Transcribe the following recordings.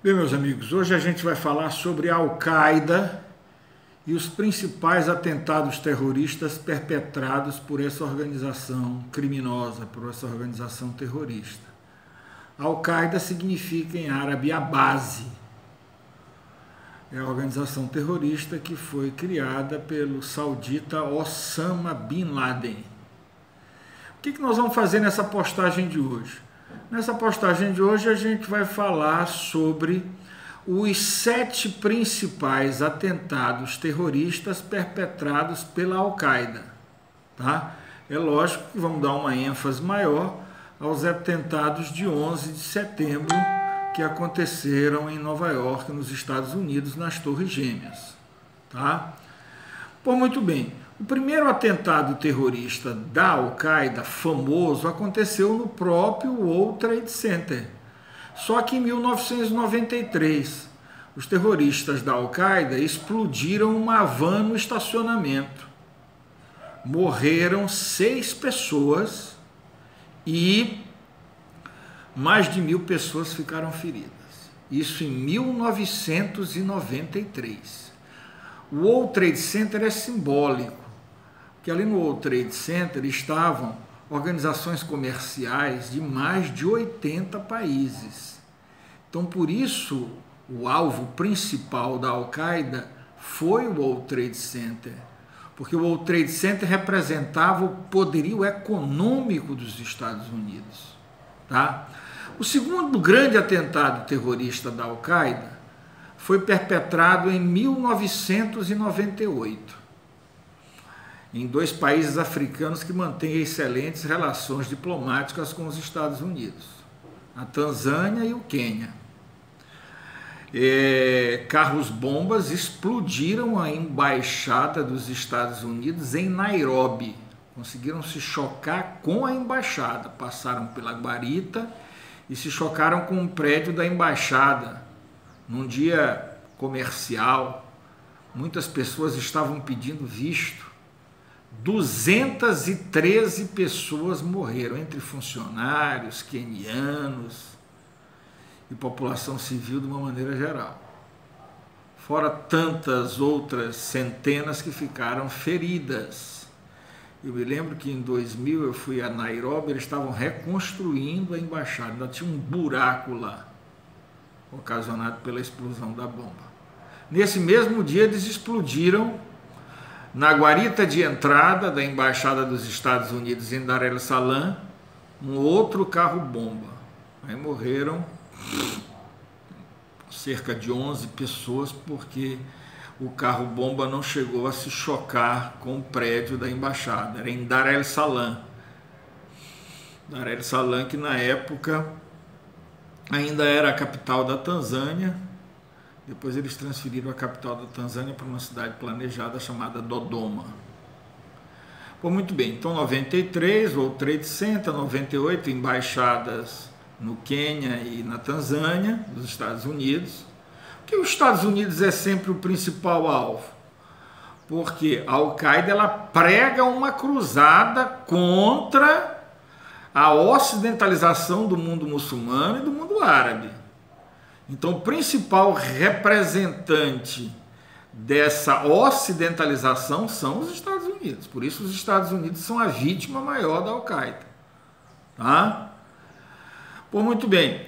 Bem, meus amigos, hoje a gente vai falar sobre a Al-Qaeda e os principais atentados terroristas perpetrados por essa organização criminosa, por essa organização terrorista. Al-Qaeda significa em árabe a base. É a organização terrorista que foi criada pelo saudita Osama Bin Laden. O que nós vamos fazer nessa postagem de hoje? Nessa postagem de hoje a gente vai falar sobre os 7 principais atentados terroristas perpetrados pela Al-Qaeda. Tá? É lógico que vamos dar uma ênfase maior aos atentados de 11 de setembro que aconteceram em Nova York, nos Estados Unidos, nas Torres Gêmeas. Tá? Pois muito bem. O primeiro atentado terrorista da Al-Qaeda, famoso, aconteceu no próprio World Trade Center. Só que em 1993, os terroristas da Al-Qaeda explodiram uma van no estacionamento. Morreram 6 pessoas e mais de 1.000 pessoas ficaram feridas. Isso em 1993. O World Trade Center é simbólico, porque ali no World Trade Center estavam organizações comerciais de mais de 80 países. Então, por isso, o alvo principal da Al-Qaeda foi o World Trade Center, porque o World Trade Center representava o poderio econômico dos Estados Unidos. Tá? O segundo grande atentado terrorista da Al-Qaeda foi perpetrado em 1998, em 2 países africanos que mantêm excelentes relações diplomáticas com os Estados Unidos, a Tanzânia e o Quênia. Carros-bombas explodiram a embaixada dos Estados Unidos em Nairobi. Conseguiram se chocar com a embaixada, passaram pela guarita e se chocaram com o prédio da embaixada. Num dia comercial, muitas pessoas estavam pedindo visto. 213 pessoas morreram, entre funcionários, quenianos e população civil de uma maneira geral. Fora tantas outras centenas que ficaram feridas. Eu me lembro que em 2000 eu fui a Nairobi, eles estavam reconstruindo a embaixada, ainda tinha um buraco lá, ocasionado pela explosão da bomba. Nesse mesmo dia eles explodiram na guarita de entrada da embaixada dos Estados Unidos em Dar es Salaam um outro carro-bomba. Aí morreram cerca de 11 pessoas porque o carro-bomba não chegou a se chocar com o prédio da embaixada. Era em Dar es Salaam. Dar es Salaam, que na época ainda era a capital da Tanzânia. Depois eles transferiram a capital da Tanzânia para uma cidade planejada chamada Dodoma. Bom, muito bem, então 93, World Trade Center, 98, embaixadas no Quênia e na Tanzânia, dos Estados Unidos. Por que os Estados Unidos é sempre o principal alvo? Porque a Al-Qaeda ela prega uma cruzada contra a ocidentalização do mundo muçulmano e do mundo árabe. Então, o principal representante dessa ocidentalização são os Estados Unidos. Por isso, os Estados Unidos são a vítima maior da Al-Qaeda. Tá? Pô, muito bem.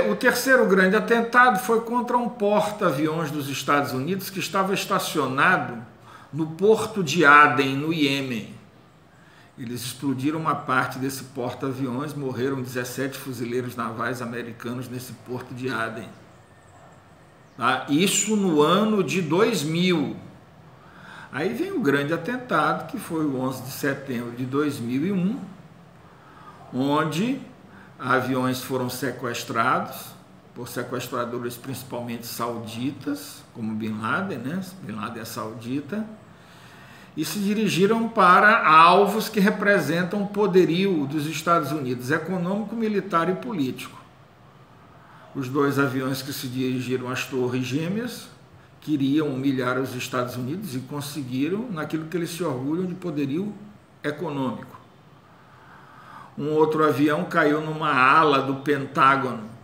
O terceiro grande atentado foi contra um porta-aviões dos Estados Unidos que estava estacionado no porto de Aden, no Iêmen. Eles explodiram uma parte desse porta-aviões, morreram 17 fuzileiros navais americanos nesse porto de Aden. Tá? Isso no ano de 2000. Aí vem o grande atentado, que foi o 11 de setembro de 2001, onde aviões foram sequestrados por sequestradores principalmente sauditas, como Bin Laden, né? Bin Laden é saudita, e se dirigiram para alvos que representam o poderio dos Estados Unidos, econômico, militar e político. Os 2 aviões que se dirigiram às Torres Gêmeas queriam humilhar os Estados Unidos e conseguiram naquilo que eles se orgulham de poderio econômico. Um outro avião caiu numa ala do Pentágono,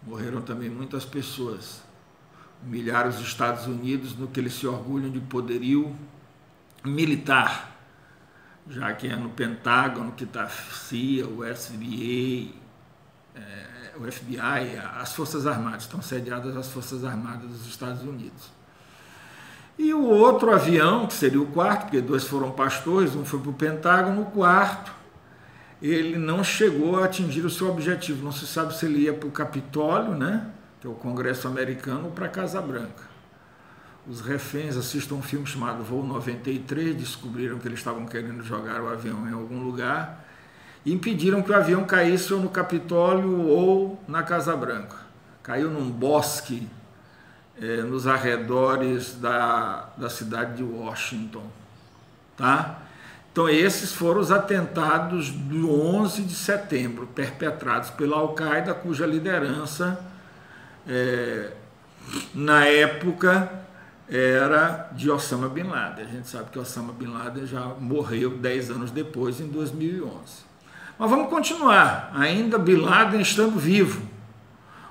Morreram também muitas pessoas. Humilharam os Estados Unidos no que eles se orgulham de poderio militar, já que é no Pentágono que está a CIA, o FBI, as Forças Armadas, estão sediadas as Forças Armadas dos Estados Unidos. E o outro avião, que seria o quarto, porque dois foram pastores, um foi para o Pentágono, o quarto, ele não chegou a atingir o seu objetivo. Não se sabe se ele ia para o Capitólio, né, que é o Congresso americano, ou para a Casa Branca. Os reféns assistem um filme chamado Voo 93, descobriram que eles estavam querendo jogar o avião em algum lugar e impediram que o avião caísse ou no Capitólio ou na Casa Branca. Caiu num bosque nos arredores da cidade de Washington, tá? Então esses foram os atentados do 11 de setembro, perpetrados pela Al-Qaeda, cuja liderança, na época, era de Osama Bin Laden. A gente sabe que Osama Bin Laden já morreu 10 anos depois, em 2011. Mas vamos continuar, ainda Bin Laden estando vivo.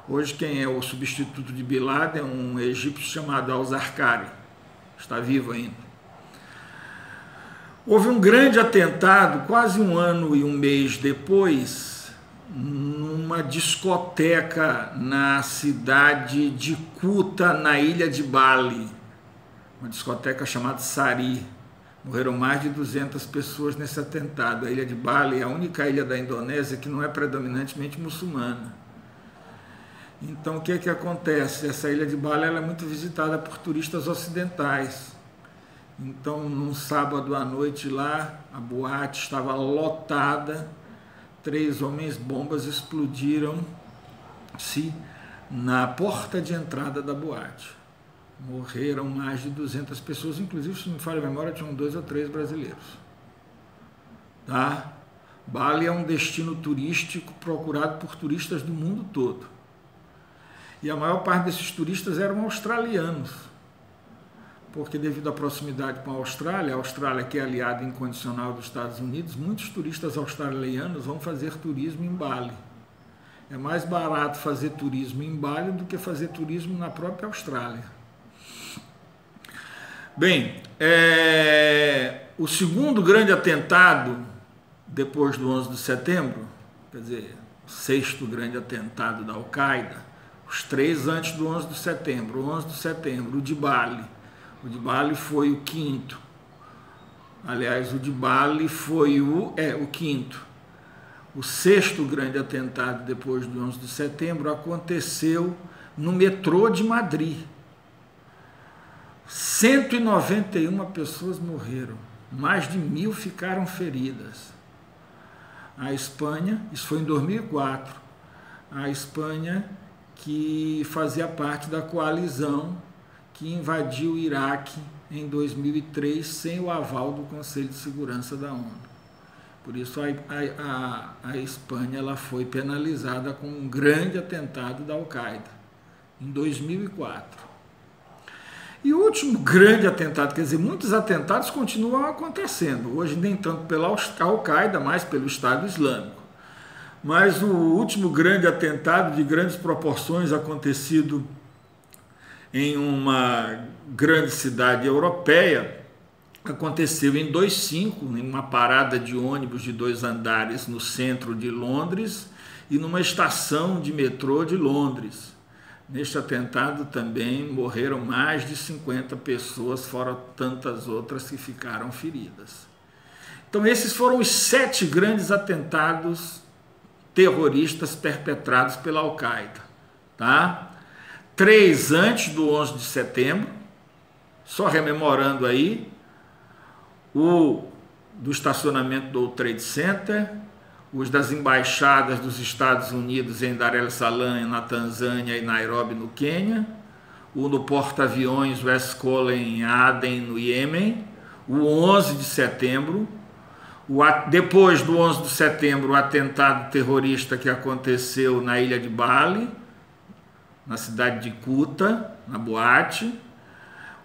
Hoje quem é o substituto de Bin Laden é um egípcio chamado Al-Zarqawi, está vivo ainda. Houve um grande atentado, quase um ano e um mês depois, numa discoteca na cidade de Kuta, na ilha de Bali, uma discoteca chamada Sari. Morreram mais de 200 pessoas nesse atentado. A ilha de Bali é a única ilha da Indonésia que não é predominantemente muçulmana. Então o que é que acontece? Essa ilha de Bali ela é muito visitada por turistas ocidentais. Então num sábado à noite lá, a boate estava lotada, 3 homens-bombas explodiram-se na porta de entrada da boate. Morreram mais de 200 pessoas, inclusive, se não me falha a memória, tinham 2 ou 3 brasileiros. Tá? Bali é um destino turístico procurado por turistas do mundo todo. E a maior parte desses turistas eram australianos, porque devido à proximidade com a Austrália que é aliada incondicional dos Estados Unidos, muitos turistas australianos vão fazer turismo em Bali. É mais barato fazer turismo em Bali do que fazer turismo na própria Austrália. Bem, o segundo grande atentado, depois do 11 de setembro, quer dizer, o 6º grande atentado da Al-Qaeda, os 3 antes do 11 de setembro, o 11 de setembro, o de Bali. O de Bali foi o 5º. Aliás, o de Bali foi o 5º. O 6º grande atentado depois do 11 de setembro aconteceu no metrô de Madrid. 191 pessoas morreram, mais de 1.000 ficaram feridas. A Espanha, isso foi em 2004, a Espanha que fazia parte da coalizão que invadiu o Iraque em 2003 sem o aval do Conselho de Segurança da ONU. Por isso a Espanha ela foi penalizada com um grande atentado da Al-Qaeda em 2004. E o último grande atentado, quer dizer, muitos atentados continuam acontecendo, hoje nem tanto pela Al-Qaeda, mas pelo Estado Islâmico. Mas o último grande atentado de grandes proporções acontecido em uma grande cidade europeia aconteceu em 2005, em uma parada de ônibus de 2 andares no centro de Londres e numa estação de metrô de Londres. Neste atentado também morreram mais de 50 pessoas, fora tantas outras que ficaram feridas. Então esses foram os 7 grandes atentados terroristas perpetrados pela Al-Qaeda, tá? 3 antes do 11 de setembro, só rememorando aí, o do estacionamento do World Trade Center, os das embaixadas dos Estados Unidos em Dar es Salaam, na Tanzânia, e Nairobi, no Quênia, o no porta-aviões West Cole em Aden, no Iêmen, o 11 de setembro, depois do 11 de setembro, o atentado terrorista que aconteceu na ilha de Bali, na cidade de Kuta, na boate,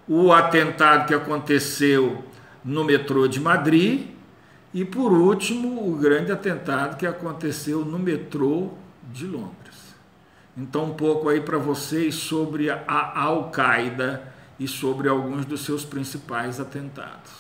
o atentado que aconteceu no metrô de Madrid e, por último, o grande atentado que aconteceu no metrô de Londres. Então, um pouco aí para vocês sobre a Al-Qaeda e sobre alguns dos seus principais atentados.